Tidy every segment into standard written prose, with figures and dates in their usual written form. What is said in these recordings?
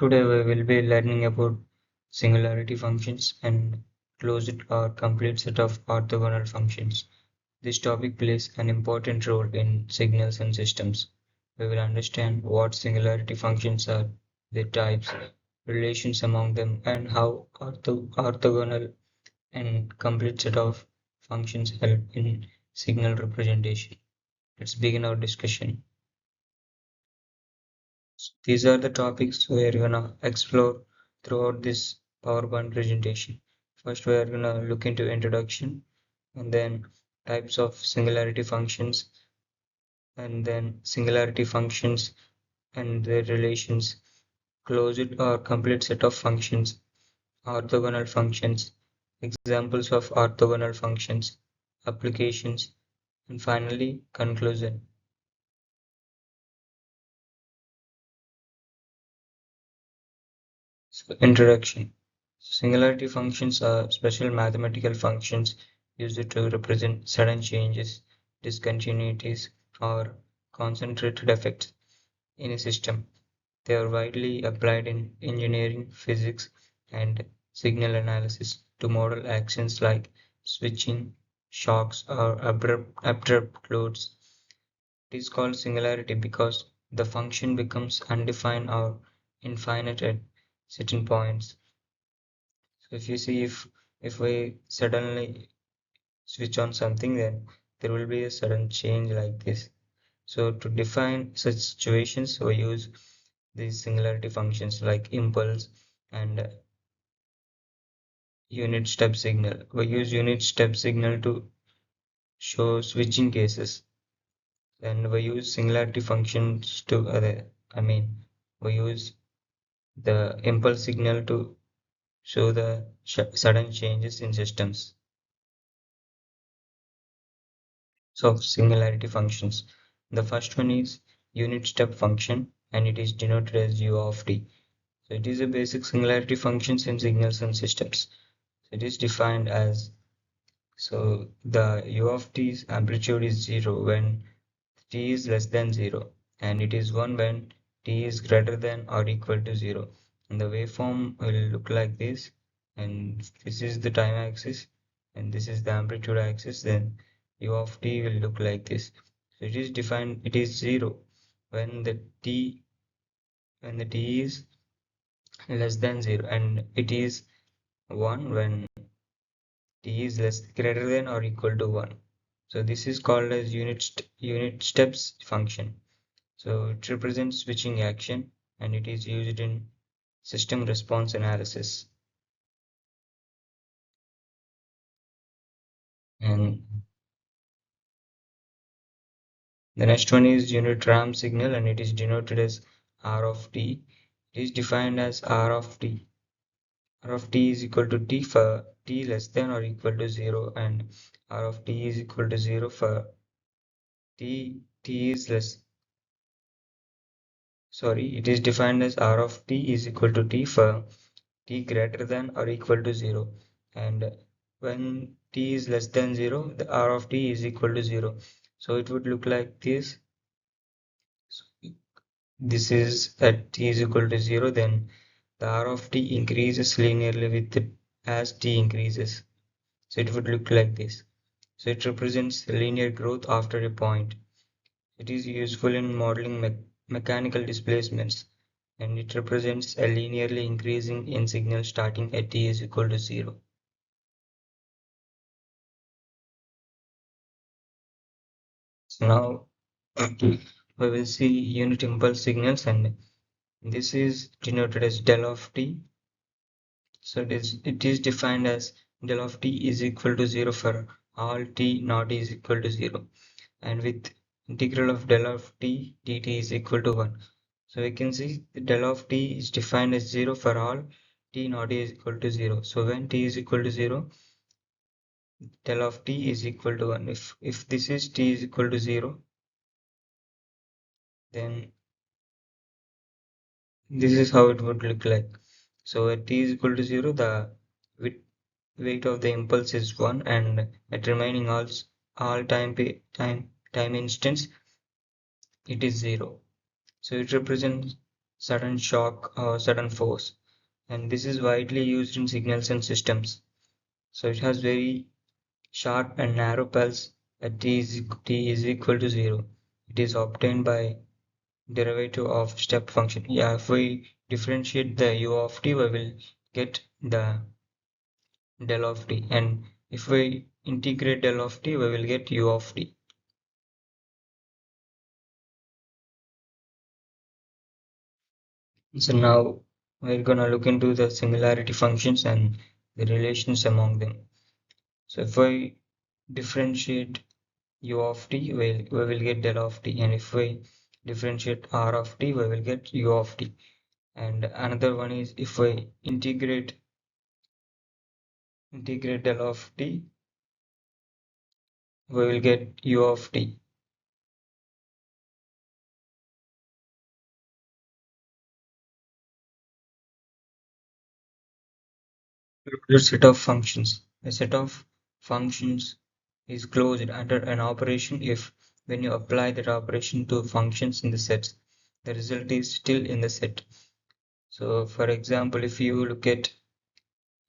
Today we will be learning about singularity functions and closed or complete set of orthogonal functions. This topic plays an important role in signals and systems. We will understand what singularity functions are, their types, relations among them, and how orthogonal and complete set of functions help in signal representation. Let's begin our discussion. These are the topics we are gonna explore throughout this PowerPoint presentation. First, we are gonna look into introduction, and then types of singularity functions, and then singularity functions and their relations, closed or complete set of functions, orthogonal functions, examples of orthogonal functions, applications, and finally conclusion. So, introduction. Singularity functions are special mathematical functions used to represent sudden changes, discontinuities, or concentrated effects in a system. They are widely applied in engineering, physics, and signal analysis to model actions like switching, shocks, or abrupt loads. It is called singularity because the function becomes undefined or infinite at certain points. So if you see if we suddenly switch on something, then there will be a sudden change like this. So to define such situations, we use these singularity functions like impulse and unit step signal. We use unit step signal to show switching cases, and we use singularity functions to we use the impulse signal to show the sudden changes in systems. So singularity functions. The first one is unit step function, and it is denoted as u of t. So it is a basic singularity functions in signals and systems. It is defined as, so the u of t's amplitude is 0 when t is less than 0, and it is 1 when t is greater than or equal to 0. And the waveform will look like this, and this is the time axis, and this is the amplitude axis. Then u of t will look like this. So it is defined, it is 0 when the t is less than 0, and it is 1 when t is less greater than or equal to 1. So this is called as unit steps function. So it represents switching action, and it is used in system response analysis. And the next one is unit ramp signal, and it is denoted as R of t. It is defined as R of t. R of t is equal to t for t less than or equal to 0, and R of t is equal to 0 for t is less. Sorry, it is defined as R of t is equal to t for t greater than or equal to 0, and when t is less than 0, the R of t is equal to 0. So it would look like this. So this is at t is equal to 0, then the R of t increases linearly with it as t increases. So it would look like this. So it represents linear growth after a point. It is useful in modeling mechanical displacements, and it represents a linearly increasing in signal starting at t is equal to 0. So now we will see unit impulse signals, and this is denoted as del of t. So it is defined as del of t is equal to 0 for all t not is equal to 0, and with integral of del of t dt is equal to 1. So we can see the del of t is defined as 0 for all t not is equal to 0. So when t is equal to 0, del of t is equal to 1. If this is t is equal to 0, then this is how it would look like. So at t is equal to 0, the weight of the impulse is 1, and at remaining all time instants, it is 0. So it represents sudden shock or sudden force, and this is widely used in signals and systems. So it has very sharp and narrow pulse at t is equal to 0. It is obtained by derivative of step function. Yeah, if we differentiate the u of t, we will get the del of t, and if we integrate del of t, we will get u of t. So now we're gonna look into the singularity functions and the relations among them. So if we differentiate u of t, we will get del of t, and if we differentiate r of t, we will get u of t. And another one is if we integrate del of t, we will get u of t. A set of functions. A set of functions is closed under an operation if, when you apply that operation to functions in the set, the result is still in the set. So, for example, if you look at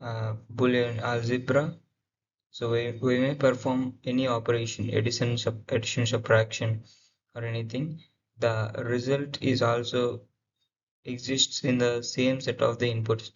Boolean algebra, so we may perform any operation, addition, subtraction, or anything. The result is also exists in the same set of the inputs.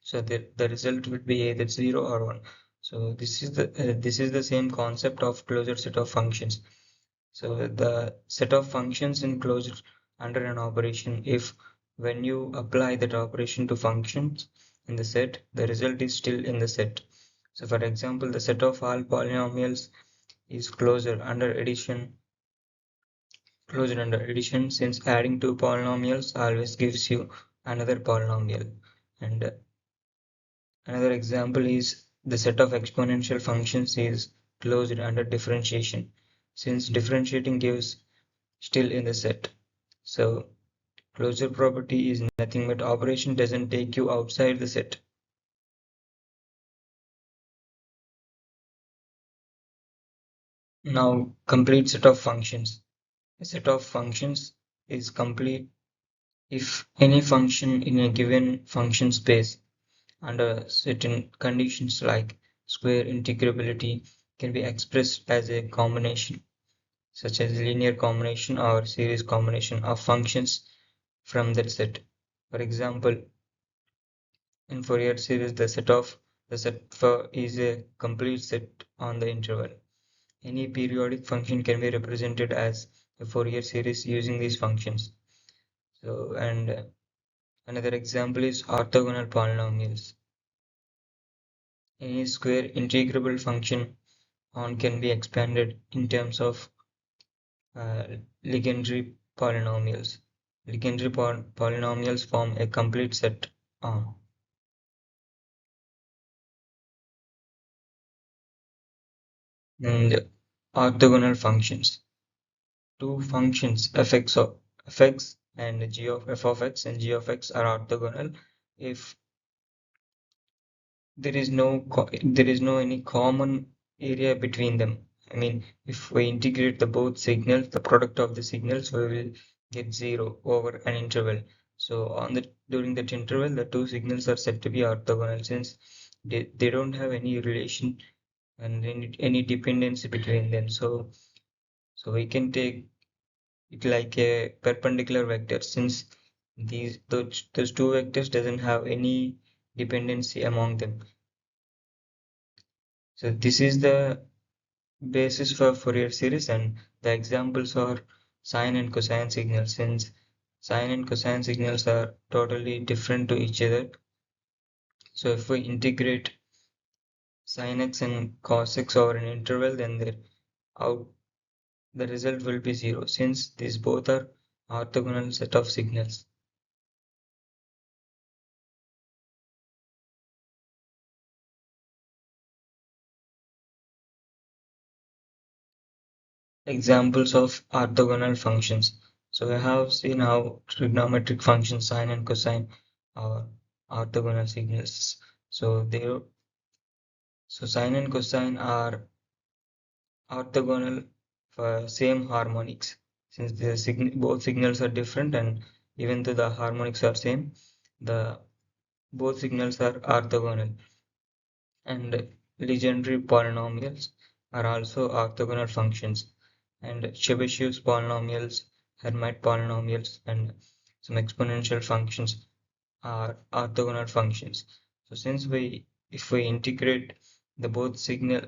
So the result would be either 0 or 1. So this is the same concept of closed set of functions. So the set of functions in closed under an operation, if when you apply that operation to functions in the set, the result is still in the set. So for example, the set of all polynomials is closed under addition, since adding two polynomials always gives you another polynomial. And another example is the set of exponential functions is closed under differentiation, since differentiating gives still in the set. So closure property is nothing but operation doesn't take you outside the set. Now complete set of functions. A set of functions is complete if any function in a given function space under certain conditions like square integrability can be expressed as a combination, such as linear combination or series combination of functions from that set. For example, in Fourier series, the set for is a complete set on the interval. Any periodic function can be represented as a Fourier series using these functions. So, and another example is orthogonal polynomials. Any square integrable function on can be expanded in terms of uh, Legendre polynomials. Legendre polynomials form a complete set on. And orthogonal functions. Two functions fx and g of f of x and g of x are orthogonal if there is no any common area between them. I mean, if we integrate the both signals, the product of the signals, we will get 0 over an interval. So on the during that interval, the two signals are said to be orthogonal since they don't have any relation and any dependency between them. So we can take it like a perpendicular vector since those two vectors doesn't have any dependency among them. So this is the basis for Fourier series, and the examples are sine and cosine signals, since sine and cosine signals are totally different to each other. So if we integrate sin x and cos x over an interval, then out the result will be 0 since these both are orthogonal set of signals. Examples of orthogonal functions. So we have seen how trigonometric functions sine and cosine are orthogonal signals. So they so sine and cosine are orthogonal for same harmonics since both signals are different and even though the harmonics are same, the both signals are orthogonal. And legendary polynomials are also orthogonal functions. And Chebyshev's polynomials, Hermite polynomials, and some exponential functions are orthogonal functions. So if we integrate the both signal,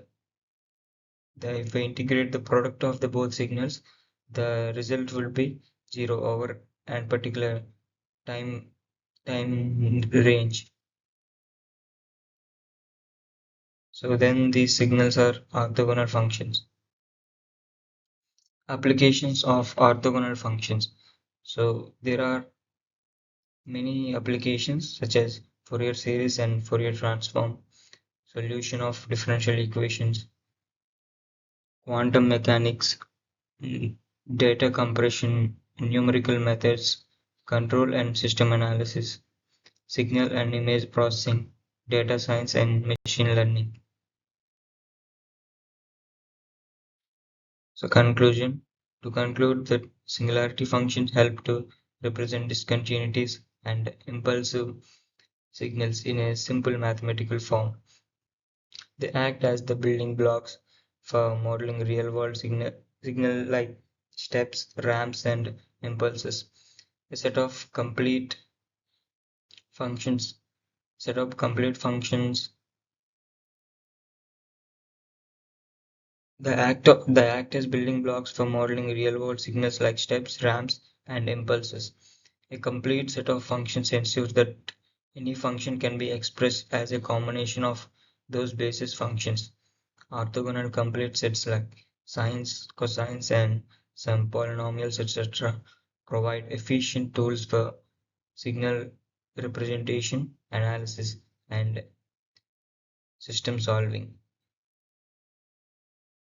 if we integrate the product of the both signals, the result will be zero over and particular time range. So then these signals are orthogonal functions. Applications of orthogonal functions. So there are many applications such as Fourier series and Fourier transform, solution of differential equations, quantum mechanics, mm, data compression, numerical methods, control and system analysis, signal and image processing, data science and machine learning. So conclusion, to conclude that singularity functions help to represent discontinuities and impulsive signals in a simple mathematical form. They act as the building blocks for modeling real-world signal like steps, ramps, and impulses. A functions, set of complete functions. The act as building blocks for modeling real-world signals like steps, ramps, and impulses. A complete set of functions ensures that any function can be expressed as a combination of those basis functions. Orthogonal complete sets like sines, cosines, and some polynomials, etc., provide efficient tools for signal representation, analysis, and system solving.